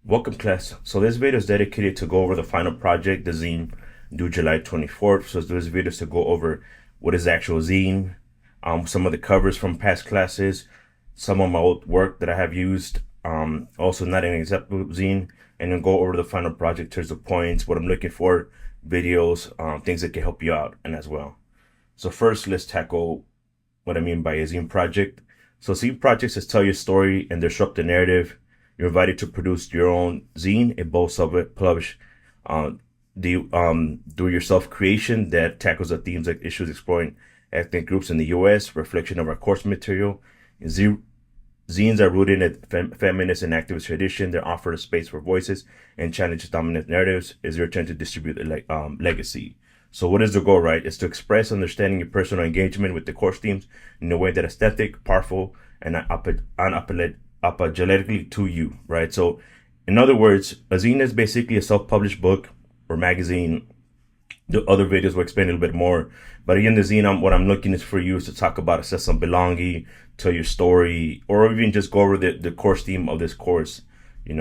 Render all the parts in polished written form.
Welcome class. So this video is dedicated to go over the final project, the zine, due July 24th. So this video is to go over what is the actual zine, some of the covers from past classes, some of my old work that I have used, also not an example of zine, and then go over the final project, terms of points, what I'm looking for, videos, things that can help you out, and as well. So first, let's tackle what I mean by a zine project. So zine projects is tell your story and disrupt the narrative. You're invited to produce your own zine, a bold self-published do-yourself creation that tackles the themes like issues exploring ethnic groups in the U.S., reflection of our course material. Zines are rooted in feminist and activist tradition. They offer a space for voices and challenge dominant narratives. Is your turn to distribute a legacy. So what is the goal, right? It's to express understanding your personal engagement with the course themes in a way that is aesthetic, powerful, and unapologetically to you, right? So in other words, a zine is basically a self-published book or magazine. The other videos will explain a little bit more, but again, the zine, what I'm looking is for you is to talk about a sense of belonging, tell your story, or even just go over the course theme of this course,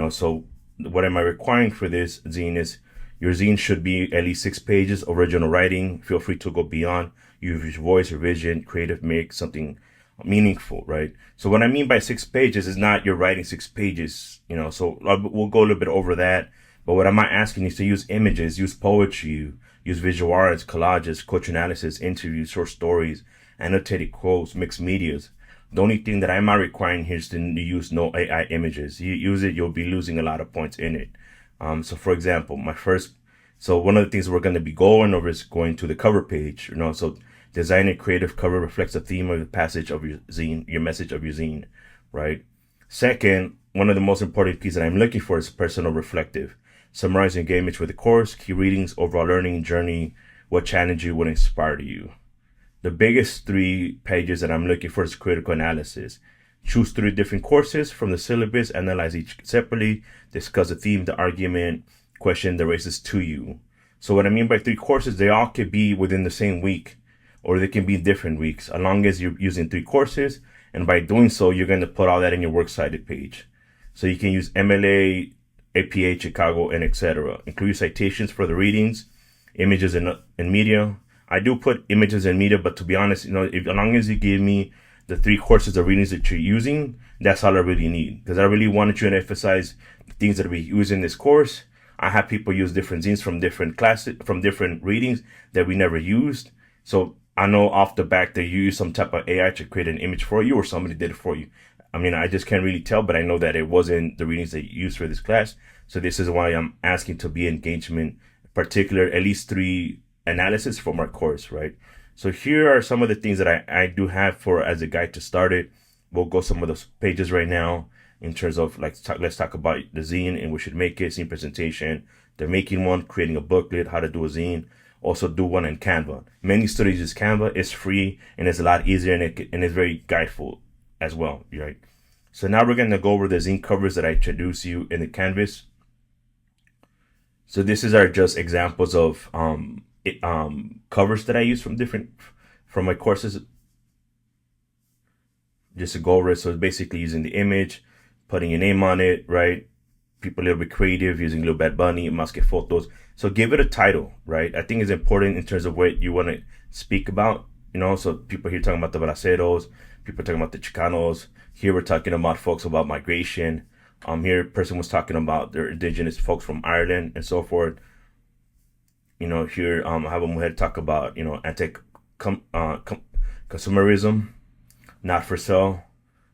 So what am I requiring for this zine is your zine should be at least 6 pages, original writing. Feel free to go beyond. Use your voice or vision, creative, make something meaningful, right? So what I mean by 6 pages is not you're writing 6 pages, so we'll go a little bit over that. But what I'm not asking is to use images, use poetry, use visual arts, collages, culture analysis, interviews, short stories, annotated quotes, mixed medias. The only thing that I'm not requiring here is to use no AI images. You use it, you'll be losing a lot of points in it. So for example, so one of the things we're going to be going over is going to the cover page, so design a creative cover reflects the theme of the passage of your zine, your message of your zine, right? Second, one of the most important keys that I'm looking for is personal reflective. Summarize engagement with the course, key readings, overall learning journey, what challenged you, what inspired you. The biggest 3 pages that I'm looking for is critical analysis. Choose 3 different courses from the syllabus, analyze each separately, discuss the theme, the argument, question that raises to you. So what I mean by 3 courses, they all could be within the same week, or they can be different weeks, as long as you're using 3 courses. And by doing so, you're going to put all that in your works cited page. So you can use MLA, APA, Chicago, and etc. Include citations for the readings, images and media. I do put images and media, but to be honest, as long as you give me the 3 courses of readings that you're using, that's all I really need. Because I really wanted you to emphasize the things that we use in this course. I have people use different zines from different classes, from different readings that we never used. So I know off the back that you use some type of AI to create an image for you, or somebody did it for you. I mean, I just can't really tell, but I know that it wasn't the readings that you used for this class. So this is why I'm asking to be engagement, particular, at least 3 analysis from our course, right? So here are some of the things that I do have for as a guide to start it. We'll go some of those pages right now in terms of let's talk about the zine and we should make it, zine presentation, the making one, creating a booklet, how to do a zine. Also do one in Canva. Many studios use Canva. It's free and it's a lot easier and it's very guideful as well, right? So now we're going to go over the zine covers that I introduced you in the canvas. So this is our just examples of covers that I use from my courses. Just to go over it. So it's basically using the image, putting your name on it, right? People a little bit creative, using Little Bad Bunny, Masque Photos. So give it a title, right? I think it's important in terms of what you want to speak about, So people here talking about the Braceros, people talking about the Chicanos. Here we're talking about folks about migration. Here a person was talking about their indigenous folks from Ireland and so forth. Here I have a mujer talk about, anti-consumerism, not for sale.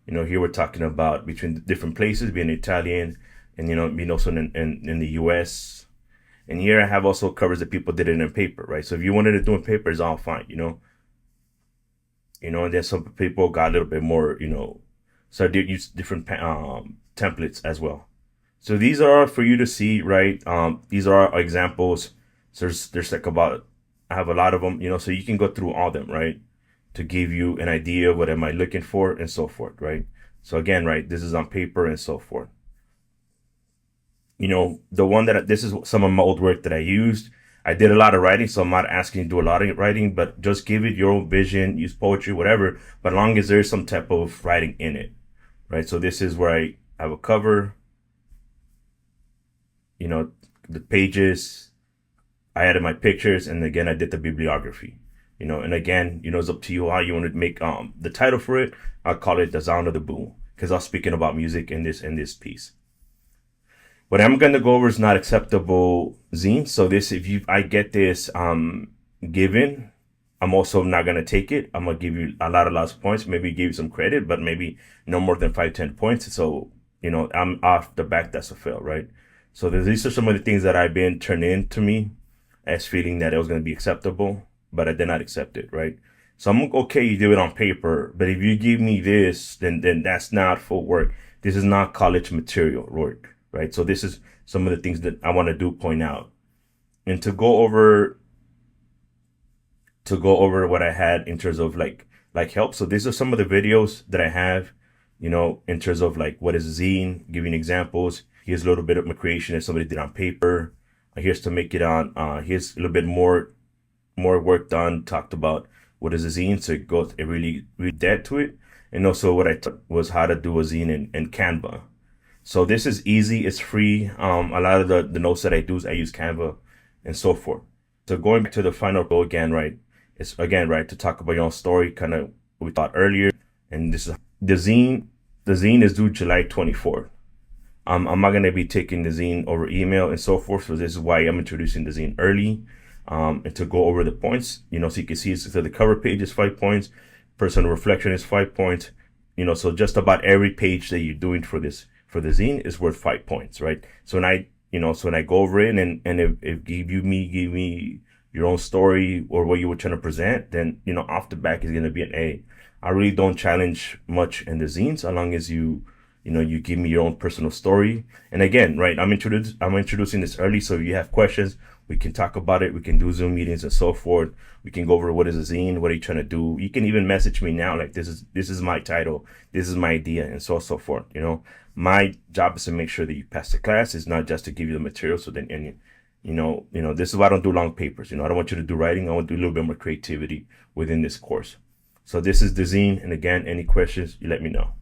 Here we're talking about between different places, being Italian and, being also in the U.S. And here I have also covers that people did it in paper, right? So if you wanted to do in paper, it's all fine, and then some people got a little bit more, so they use different templates as well. So these are for you to see, right? These are examples. So there's like I have a lot of them, so you can go through all of them, right? To give you an idea of what am I looking for and so forth, right? So again, right, this is on paper and so forth. The one this is some of my old work that I used. I did a lot of writing, so I'm not asking you to do a lot of writing, but just give it your own vision, use poetry, whatever, but as long as there's some type of writing in it, right? So this is where I have a cover. the pages, I added my pictures, and again, I did the bibliography. And again, it's up to you how you want to make the title for it. I'll call it The Sound of the Boom, because I was speaking about music in this piece. What I'm going to go over is not acceptable zine. So if I get this given, I'm also not going to take it. I'm going to give you a lot of points, maybe give you some credit, but maybe no more than 5-10 points. So, I'm off the back. That's a fail, right? So these are some of the things that I've been turned into me as feeling that it was going to be acceptable, but I did not accept it, right? So I'm okay, you do it on paper, but if you give me this, then that's not full work. This is not college material work, right? So this is some of the things that I want to point out. And to go over what I had in terms of like help. So these are some of the videos that I have, in terms of like what is zine, giving examples. Here's a little bit of my creation that somebody did on paper. Here's to make it on, here's a little bit more work done, talked about what is a zine. So it goes, it really dead to it. And also what I taught was how to do a zine in Canva. So this is easy, it's free. A lot of the notes that I do is I use Canva and so forth. So going back to the final goal again, right? It's again, right, to talk about your own story, kind of what we thought earlier. And this is the zine. The zine is due July 24th. I'm not going to be taking the zine over email and so forth. So this is why I'm introducing the zine early, and to go over the points, so you can see, so the cover page is 5 points. Personal reflection is 5 points. So just about every page that you're doing for the zine is worth 5 points, right? So when I go over it and if give me your own story or what you were trying to present, then, off the back is going to be an A. I really don't challenge much in the zines, as long as you give me your own personal story. And again, right, I'm introducing this early. So if you have questions, we can talk about it. We can do Zoom meetings and so forth. We can go over what is a zine, what are you trying to do. You can even message me now, like this is my title, this is my idea, and so forth. My job is to make sure that you pass the class. It's not just to give you the material. So then, this is why I don't do long papers. I don't want you to do writing. I want to do a little bit more creativity within this course. So this is the zine. And again, any questions, you let me know.